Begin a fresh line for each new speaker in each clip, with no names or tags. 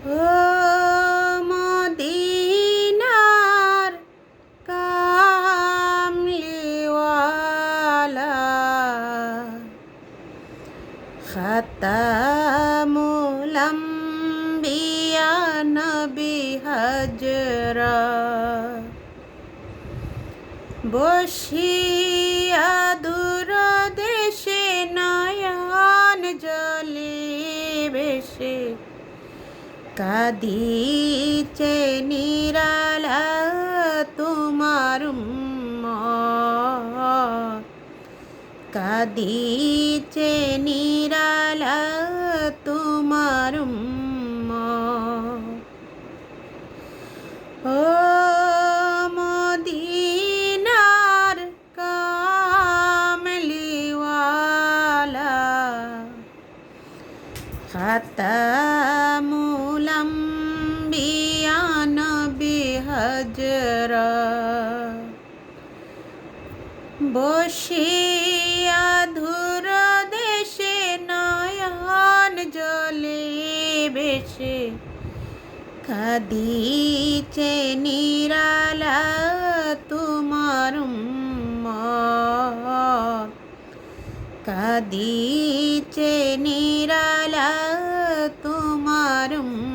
ও মদিনার কামলিওয়ালা খাতামুল আম্বিয়া নবী হযরত বসিয়া দূর দেশে নয়ন জলে ভেসে কাঁদিছে নিরালা তোমার উম্মত, কাঁদিছে নিরালা তোমার উম্মত। ও মদিনার কামলিওয়ালা খাতামুল আম্বিয়া নবী হযরত বসিয়া ধুর দেশে নয়ন জলে ভেসে কাঁদিছে নিরালা তোমার উম্মত, কাঁদিছে নিরালা তোমার উম্মত।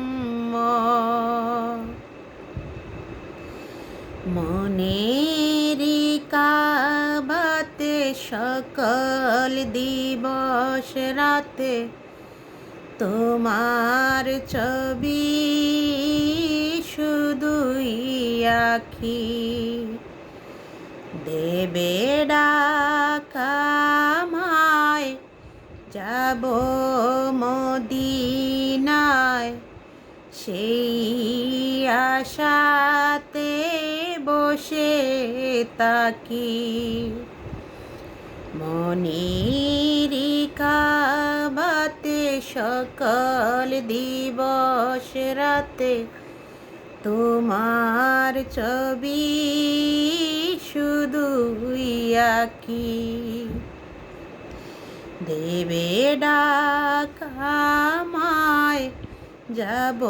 মনেরি কাবাতে সকল দিবস রাতে তোমার ছবি শুধুই আঁখি, দেবে ডাক আমায় যাব মদিনায়, সেই আশাতে বসে থাকি। মনেরি কাবাতে সকল দিবস রাতে তোমার ছবি শুধুই আঁকি, দেবে ডাক আমায় যাব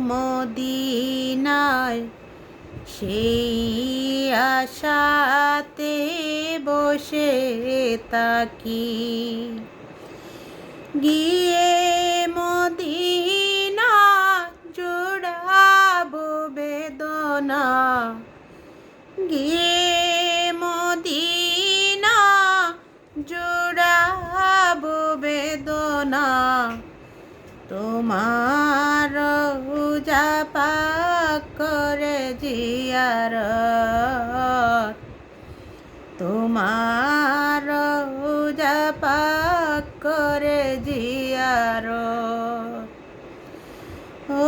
মদিনায়, সেই আশাতে বসে থাকি। গিয়ে মদিনা জুড়াবো বেদনা, গিয়ে মদিনা জুড়াবো বেদনা, তোমার রওজা পাক করে জিয়ারত, তোমার রওজা পাক করে জিয়ারত। ও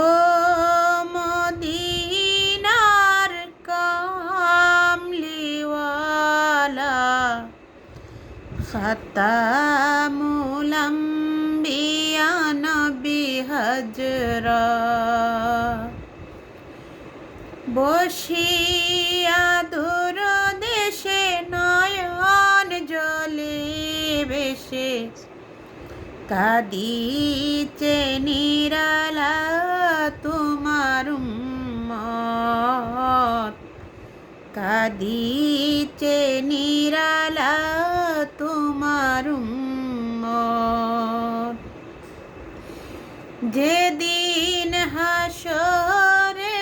মদিনার কামলিওয়ালা খাতামুল আম্বিয়া নবী হযরত বসিয়া দূর দেশে নয়ন জলে ভেসে কাঁদিছে নিরালা তোমার উম্মত, কাঁদিছে নিরালা তোমার উম্মত। যেদিন হাসরে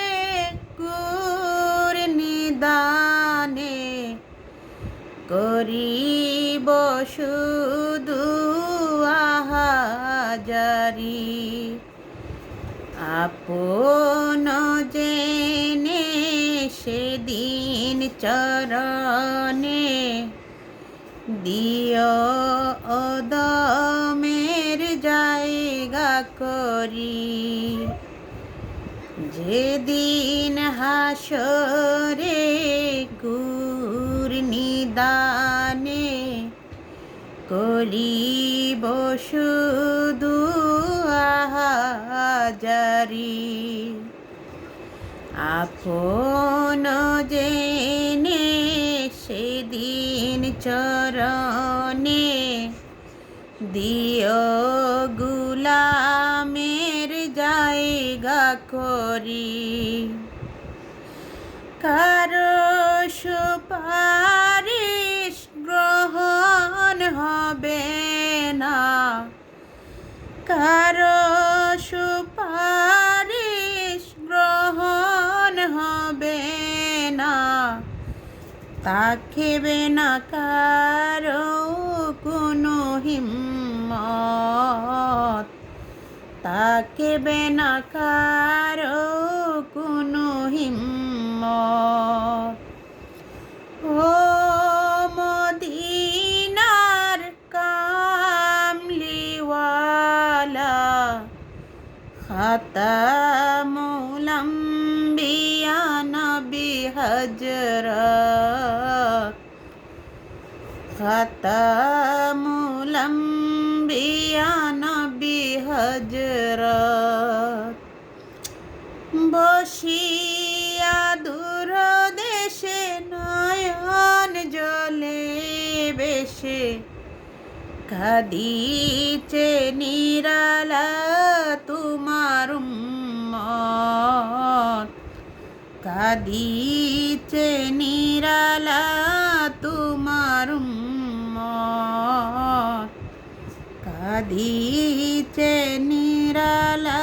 কুর নিদানে করিব শুধু আহাজারি, আপন জেনে সেদিন চরণে দিও অদমের জায়গা করি। যেদিন হাসরে গুর নিদানে করিব শুধু আহাজারি, আপন জেনে সেদিন চরণে দিও গুলামের জায়গা করি। কারো সুপারিশ গ্রহণ হবে না, কারো সুপারিশ গ্রহণ হবে না, থাকবে না কারো কোনো হিম্মত, থাকবে না কারো কোনো হিম্মত। ও মদিনার কামলিওয়ালা, খাতামুল আম্বিয়া নবী হযরত, খাতামুল আম্বিয়া নবী হযরত। বসিয়া দূর দেশে নয়ন জলে বেশে, কাঁদিছে নিরালা তোমার উম্মত, কাঁদিছে নিরালা তোমার উম্মত, কাঁদিছে নিরালা